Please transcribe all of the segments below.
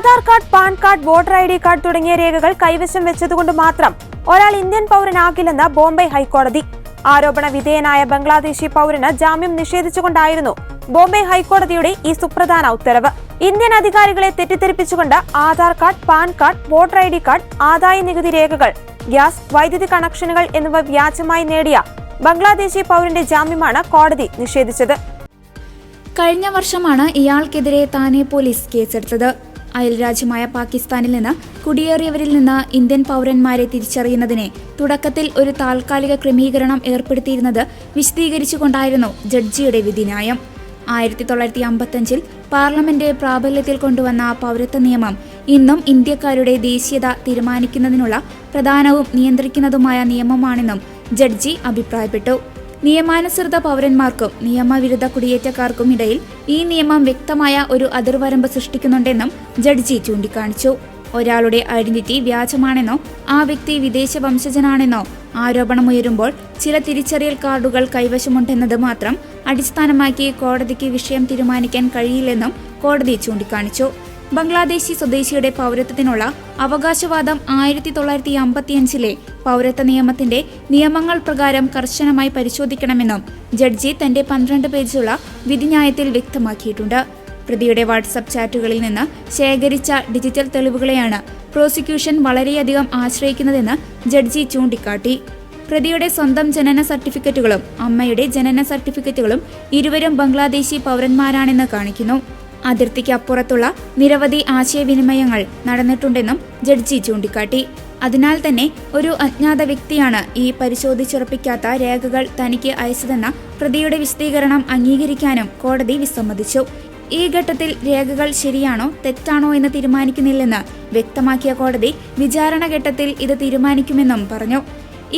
Aadhaar card, PAN card, voter ID card തുടങ്ങിയ രേഖകൾ കൈവശം വെച്ചതുകൊണ്ട് മാത്രം ഒരാൾ ഇന്ത്യൻ പൗരനാകില്ലെന്ന് ബോംബെ ഹൈക്കോടതി. ആരോപണ വിധേയനായ ബംഗ്ലാദേശി പൗരന് ജാമ്യം നിഷേധിച്ചുകൊണ്ടായിരുന്നു ബോംബെ ഹൈക്കോടതിയുടെ ഈ സുപ്രധാന ഉത്തരവ്. ഇന്ത്യൻ അധികാരികളെ തെറ്റിദ്ധരിപ്പിച്ചുകൊണ്ട് Aadhaar card, PAN card, voter ID card, ആദായ നികുതി രേഖകൾ, ഗ്യാസ്, വൈദ്യുതി കണക്ഷനുകൾ എന്നിവ വ്യാജമായി നേടിയ ബംഗ്ലാദേശി പൗരന്റെ ജാമ്യമാണ് കോടതി നിഷേധിച്ചത്. കഴിഞ്ഞ വർഷമാണ് ഇയാൾക്കെതിരെ താനെ പോലീസ് കേസെടുത്തത്. അയൽരാജ്യമായ പാകിസ്ഥാനിൽ നിന്ന് കുടിയേറിയവരിൽ നിന്ന് ഇന്ത്യൻ പൗരന്മാരെ തിരിച്ചറിയുന്നതിനെ തുടക്കത്തിൽ ഒരു താൽക്കാലിക ക്രമീകരണം ഏർപ്പെടുത്തിയിരുന്നത് വിശദീകരിച്ചുകൊണ്ടായിരുന്നു ജഡ്ജിയുടെ വിധിന്യായം. 1955 പാർലമെന്റ് പ്രാബല്യത്തിൽ കൊണ്ടുവന്ന പൗരത്വ നിയമം ഇന്നും ഇന്ത്യക്കാരുടെ ദേശീയത തീരുമാനിക്കുന്നതിനുള്ള പ്രധാനവും നിയന്ത്രിക്കുന്നതുമായ നിയമമാണെന്നും ജഡ്ജി അഭിപ്രായപ്പെട്ടു. നിയമാനുസൃത പൗരന്മാർക്കും നിയമവിരുദ്ധ കുടിയേറ്റക്കാർക്കും ഇടയിൽ ഈ നിയമം വ്യക്തമായ ഒരു അതിർവരമ്പ് സൃഷ്ടിക്കുന്നുണ്ടെന്നും ജഡ്ജി ചൂണ്ടിക്കാണിച്ചു. ഒരാളുടെ ഐഡന്റിറ്റി വ്യാജമാണെന്നോ ആ വ്യക്തി വിദേശ വംശജനാണെന്നോ ആരോപണമുയരുമ്പോൾ ചില തിരിച്ചറിയൽ കാർഡുകൾ കൈവശമുണ്ടെന്നത് മാത്രം അടിസ്ഥാനമാക്കി കോടതിക്ക് വിഷയം തീരുമാനിക്കാൻ കഴിയില്ലെന്നും കോടതി ചൂണ്ടിക്കാണിച്ചു. ബംഗ്ലാദേശി സ്വദേശിയുടെ പൗരത്വത്തിനുള്ള അവകാശവാദം 1955 പൗരത്വ നിയമത്തിന്റെ നിയമങ്ങൾ പ്രകാരം കർശനമായി പരിശോധിക്കണമെന്നും ജഡ്ജി തന്റെ 12 പേജുള്ള വിധിന്യായത്തിൽ വ്യക്തമാക്കിയിട്ടുണ്ട്. പ്രതിയുടെ വാട്സ്ആപ്പ് ചാറ്റുകളിൽ നിന്ന് ശേഖരിച്ച ഡിജിറ്റൽ തെളിവുകളെയാണ് പ്രോസിക്യൂഷൻ വളരെയധികം ആശ്രയിക്കുന്നതെന്ന് ജഡ്ജി ചൂണ്ടിക്കാട്ടി. പ്രതിയുടെ സ്വന്തം ജനന സർട്ടിഫിക്കറ്റുകളും അമ്മയുടെ ജനന സർട്ടിഫിക്കറ്റുകളും ഇരുവരും ബംഗ്ലാദേശി പൗരന്മാരാണെന്ന് കാണിക്കുന്നു. അതിർത്തിക്ക് അപ്പുറത്തുള്ള നിരവധി ആശയവിനിമയങ്ങൾ നടന്നിട്ടുണ്ടെന്നും ജഡ്ജി ചൂണ്ടിക്കാട്ടി. അതിനാൽ തന്നെ ഒരു അജ്ഞാത വ്യക്തിയാണ് ഈ പരിശോധിച്ചുറപ്പിക്കാത്ത രേഖകൾ തനിക്ക് അയച്ചതെന്ന പ്രതിയുടെ വിശദീകരണം അംഗീകരിക്കാനും കോടതി വിസമ്മതിച്ചു. ഈ ഘട്ടത്തിൽ രേഖകൾ ശരിയാണോ തെറ്റാണോ എന്ന് തീരുമാനിക്കുന്നില്ലെന്ന് വ്യക്തമാക്കിയ കോടതി വിചാരണ ഘട്ടത്തിൽ ഇത് തീരുമാനിക്കുമെന്നും പറഞ്ഞു.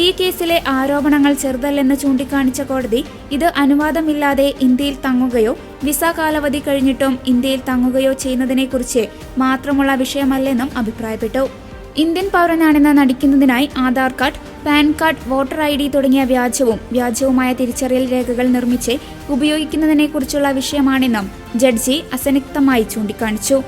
ഈ കേസിലെ ആരോപണങ്ങൾ ചെറുതല്ലെന്ന് ചൂണ്ടിക്കാണിച്ച കോടതി ഇത് അനുവാദമില്ലാതെ ഇന്ത്യയിൽ തങ്ങുകയോ വിസ കാലാവധി കഴിഞ്ഞിട്ടും ഇന്ത്യയിൽ തങ്ങുകയോ ചെയ്യുന്നതിനെക്കുറിച്ച് മാത്രമുള്ള വിഷയമല്ലെന്നും അഭിപ്രായപ്പെട്ടു. ഇന്ത്യൻ പൗരനാണെന്ന് നടിക്കുന്നതിനായി Aadhaar card, PAN card, voter ID തുടങ്ങിയ വ്യാജവുമായ തിരിച്ചറിയൽ രേഖകൾ നിർമ്മിച്ച് ഉപയോഗിക്കുന്നതിനെക്കുറിച്ചുള്ള വിഷയമാണെന്നും ജഡ്ജി അസന്നിഗ്ധമായി ചൂണ്ടിക്കാണിച്ചു.